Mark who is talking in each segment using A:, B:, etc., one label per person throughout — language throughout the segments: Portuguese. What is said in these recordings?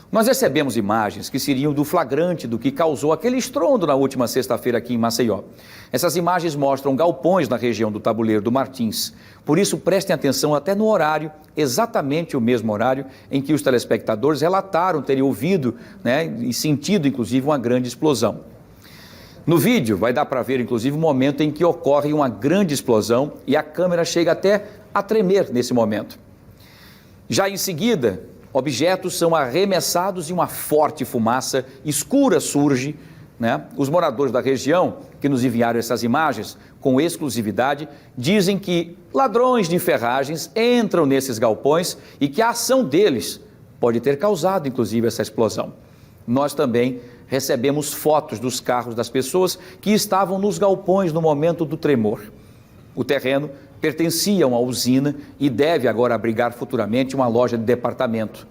A: Nós recebemos imagens que seriam do flagrante do que causou aquele estrondo na última sexta-feira aqui em Maceió. Essas imagens mostram galpões na região do Tabuleiro do Martins. Por isso, prestem atenção até no horário, exatamente o mesmo horário em que os telespectadores relataram terem ouvido, e sentido, inclusive, uma grande explosão. No vídeo, vai dar para ver, inclusive, o momento em que ocorre uma grande explosão e a câmera chega até a tremer nesse momento. Já em seguida, objetos são arremessados e uma forte fumaça escura surge. Os moradores da região que nos enviaram essas imagens com exclusividade dizem que ladrões de ferragens entram nesses galpões e que a ação deles pode ter causado, inclusive, essa explosão. Nós também recebemos fotos dos carros das pessoas que estavam nos galpões no momento do tremor. O terreno pertencia a uma usina e deve agora abrigar futuramente uma loja de departamento.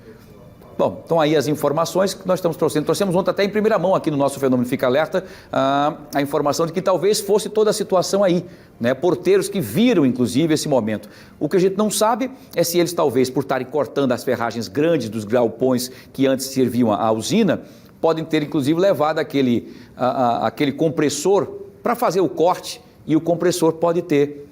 A: Bom, então aí as informações que nós estamos trouxendo. Trouxemos ontem até em primeira mão aqui no nosso Fenômeno Fica Alerta a informação de que talvez fosse toda a situação aí, porteiros que viram inclusive esse momento. O que a gente não sabe é se eles talvez por estarem cortando as ferragens grandes dos galpões que antes serviam à usina, podem ter inclusive levado aquele compressor para fazer o corte e o compressor pode ter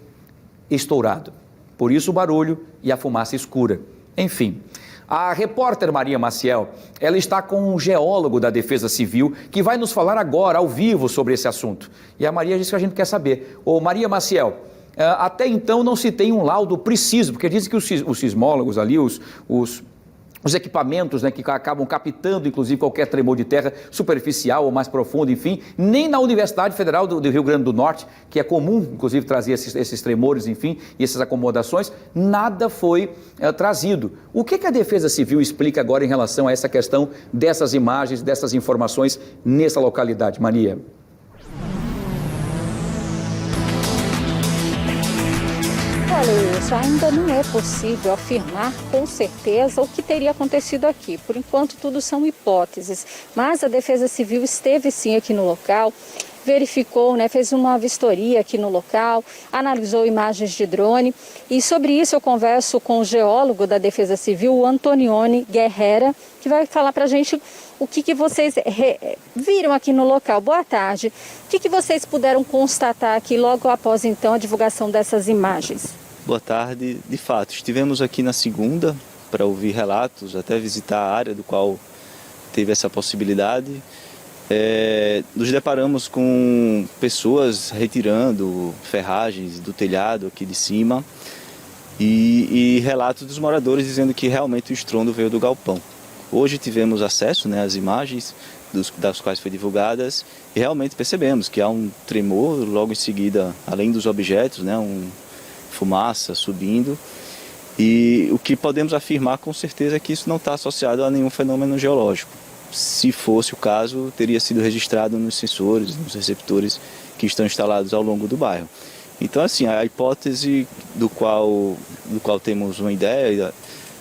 A: estourado. Por isso o barulho e a fumaça escura. Enfim, a repórter Maria Maciel, ela está com um geólogo da Defesa Civil que vai nos falar agora, ao vivo, sobre esse assunto. E a Maria disse que a gente quer saber. Ô Maria Maciel, até então não se tem um laudo preciso, porque dizem que os sismólogos ali, os equipamentos que acabam captando, inclusive, qualquer tremor de terra superficial ou mais profundo, enfim, nem na Universidade Federal do Rio Grande do Norte, que é comum, inclusive, trazer esses tremores, enfim, e essas acomodações, nada foi trazido. O que a Defesa Civil explica agora em relação a essa questão dessas imagens, dessas informações nessa localidade, Maria?
B: Olha, isso ainda não é possível afirmar com certeza o que teria acontecido aqui. Por enquanto, tudo são hipóteses. Mas a Defesa Civil esteve sim aqui no local, verificou, fez uma vistoria aqui no local, analisou imagens de drone. E sobre isso eu converso com o geólogo da Defesa Civil, o Antonioni Guerrera, que vai falar para a gente o que vocês viram aqui no local. Boa tarde. O que vocês puderam constatar aqui logo após, então, a divulgação dessas imagens?
C: Boa tarde. De fato, estivemos aqui na segunda para ouvir relatos, até visitar a área do qual teve essa possibilidade. Nos deparamos com pessoas retirando ferragens do telhado aqui de cima e relatos dos moradores dizendo que realmente o estrondo veio do galpão. Hoje tivemos acesso às imagens das quais foi divulgadas e realmente percebemos que há um tremor logo em seguida, além dos objetos, fumaça subindo. E o que podemos afirmar com certeza é que isso não está associado a nenhum fenômeno geológico. Se fosse o caso, teria sido registrado nos sensores, nos receptores que estão instalados ao longo do bairro. Então, assim, a hipótese do qual temos uma ideia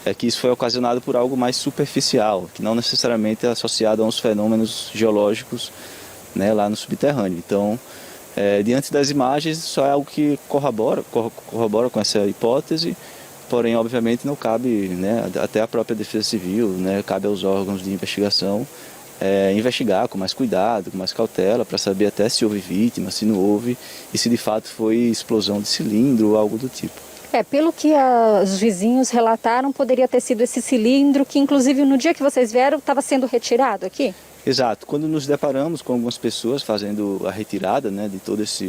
C: é que isso foi ocasionado por algo mais superficial, que não necessariamente é associado a uns fenômenos geológicos lá no subterrâneo. Então, diante das imagens, só é algo que corrobora com essa hipótese, porém, obviamente, não cabe, até a própria Defesa Civil, cabe aos órgãos de investigação investigar com mais cuidado, com mais cautela, para saber até se houve vítima, se não houve, e se de fato foi explosão de cilindro ou algo do tipo.
B: Pelo que os vizinhos relataram, poderia ter sido esse cilindro que, inclusive, no dia que vocês vieram, estava sendo retirado aqui?
C: Exato. Quando nos deparamos com algumas pessoas fazendo a retirada de todas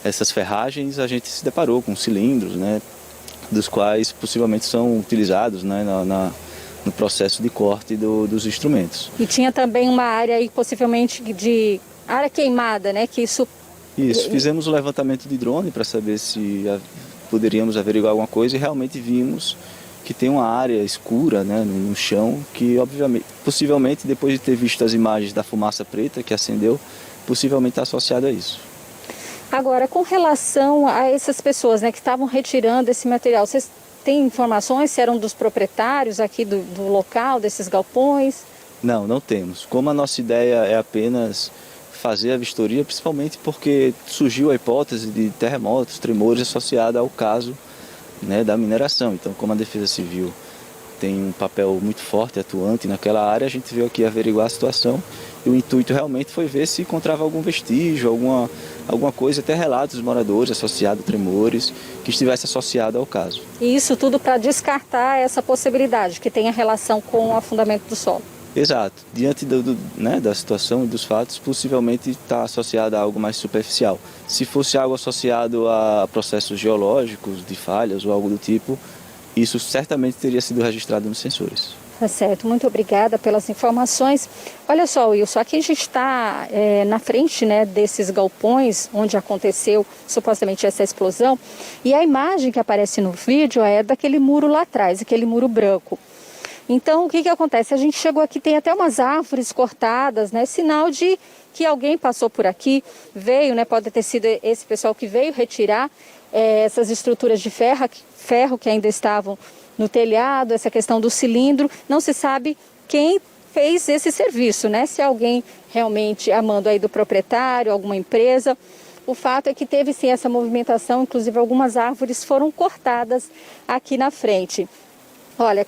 C: essas ferragens, a gente se deparou com cilindros, dos quais possivelmente são utilizados no processo de corte dos instrumentos.
B: E tinha também uma área aí, possivelmente de área queimada, que isso...
C: Isso, fizemos o levantamento de drone para saber se poderíamos averiguar alguma coisa e realmente vimos que tem uma área escura no chão que, obviamente, possivelmente, depois de ter visto as imagens da fumaça preta que acendeu, possivelmente está associado a isso.
B: Agora, com relação a essas pessoas que estavam retirando esse material, vocês têm informações se eram dos proprietários aqui do local, desses galpões?
C: Não temos. Como a nossa ideia é apenas fazer a vistoria, principalmente porque surgiu a hipótese de terremotos, tremores associados ao caso da mineração. Então, como a Defesa Civil tem um papel muito forte, atuante naquela área. A gente veio aqui averiguar a situação e o intuito realmente foi ver se encontrava algum vestígio, alguma coisa, até relatos dos moradores associados a tremores, que estivesse associado ao caso.
B: E isso tudo para descartar essa possibilidade, que tenha relação com o afundamento do solo.
C: Exato. Diante da situação e dos fatos, possivelmente está associado a algo mais superficial. Se fosse algo associado a processos geológicos, de falhas ou algo do tipo, isso certamente teria sido registrado nos sensores.
B: Tá certo, muito obrigada pelas informações. Olha só, Wilson, aqui a gente está na frente, né, desses galpões onde aconteceu supostamente essa explosão, e a imagem que aparece no vídeo é daquele muro lá atrás, aquele muro branco. Então, o que acontece? A gente chegou aqui, tem até umas árvores cortadas, né? Sinal de que alguém passou por aqui, veio, né? Pode ter sido esse pessoal que veio retirar essas estruturas de ferro que ainda estavam no telhado, essa questão do cilindro. Não se sabe quem fez esse serviço, né? Se alguém realmente a mando aí do proprietário, alguma empresa. O fato é que teve sim essa movimentação, inclusive algumas árvores foram cortadas aqui na frente. Olha,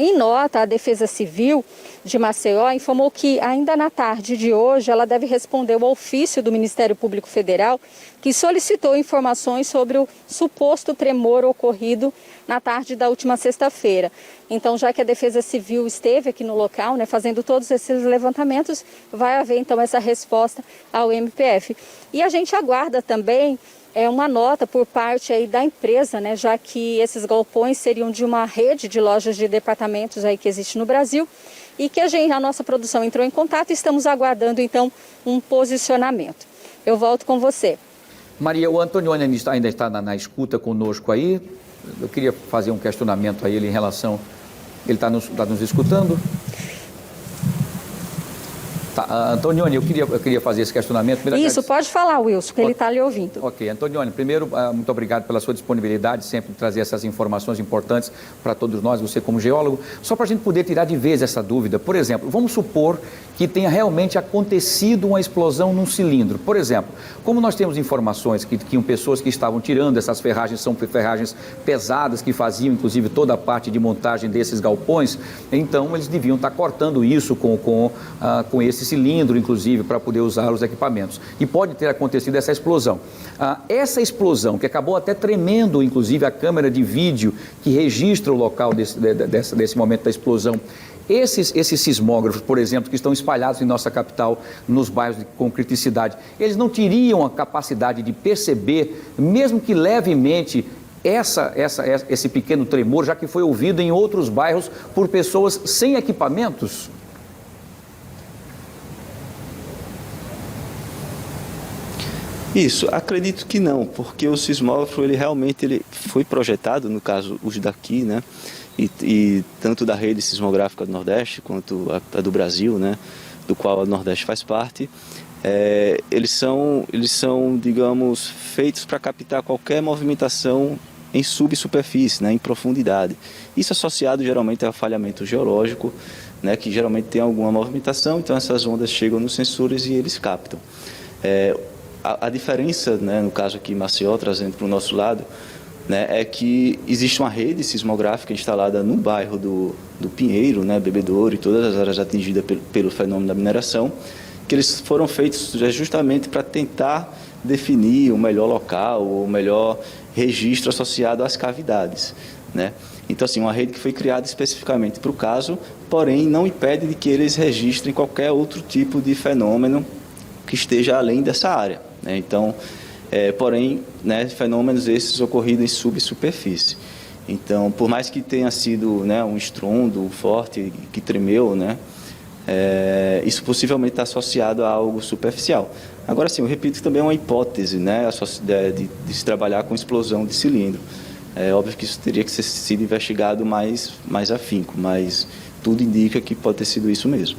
B: em nota, a Defesa Civil de Maceió informou que ainda na tarde de hoje ela deve responder ao ofício do Ministério Público Federal que solicitou informações sobre o suposto tremor ocorrido na tarde da última sexta-feira. Então, já que a Defesa Civil esteve aqui no local, né, fazendo todos esses levantamentos, vai haver então essa resposta ao MPF. E a gente aguarda também uma nota por parte aí da empresa, né, já que esses galpões seriam de uma rede de lojas de departamentos aí que existe no Brasil e que a nossa produção entrou em contato e estamos aguardando então um posicionamento. Eu volto com você.
A: Maria, o Antonioni ainda está na escuta conosco aí. Eu queria fazer um questionamento a ele em relação... Ele está nos escutando? Tá, Antonioni, eu queria fazer esse questionamento.
B: Isso, pode falar, Wilson, que ele está lhe ouvindo.
A: Ok, Antonioni, primeiro, muito obrigado pela sua disponibilidade, sempre trazer essas informações importantes para todos nós, você como geólogo. Só para a gente poder tirar de vez essa dúvida, por exemplo, vamos supor que tenha realmente acontecido uma explosão num cilindro. Por exemplo, como nós temos informações que pessoas que estavam tirando essas ferragens, são ferragens pesadas, que faziam inclusive toda a parte de montagem desses galpões, então eles deviam estar cortando isso com esse cilindro, inclusive, para poder usar os equipamentos. E pode ter acontecido essa explosão. Essa explosão, que acabou até tremendo, inclusive, a câmera de vídeo que registra o local desse momento da explosão, esses sismógrafos, por exemplo, que estão espalhados em nossa capital, nos bairros com criticidade, eles não teriam a capacidade de perceber, mesmo que levemente, esse pequeno tremor, já que foi ouvido em outros bairros por pessoas sem equipamentos?
C: Isso, acredito que não, porque o sismógrafo ele realmente foi projetado, no caso os daqui, né, e tanto da rede sismográfica do Nordeste quanto a do Brasil, né, do qual o Nordeste faz parte, eles são, digamos, feitos para captar qualquer movimentação em subsuperfície, né, em profundidade. Isso associado geralmente a falhamento geológico, né, que geralmente tem alguma movimentação, então essas ondas chegam nos sensores e eles captam. A diferença, né, no caso aqui em Maceió, trazendo para o nosso lado, né, é que existe uma rede sismográfica instalada no bairro do Pinheiro, né, Bebedouro e todas as áreas atingidas pelo fenômeno da mineração, que eles foram feitos justamente para tentar definir o melhor local, o melhor registro associado às cavidades, né? Então, assim, uma rede que foi criada especificamente para o caso, porém não impede de que eles registrem qualquer outro tipo de fenômeno que esteja além dessa área, né? Então, porém, né, fenômenos esses ocorridos em subsuperfície. Então, por mais que tenha sido, né, um estrondo forte que tremeu, né, isso possivelmente está associado a algo superficial. Agora sim, eu repito que também é uma hipótese, né, de se trabalhar com explosão de cilindro. É óbvio que isso teria que ser sido investigado mais afinco, mas tudo indica que pode ter sido isso mesmo.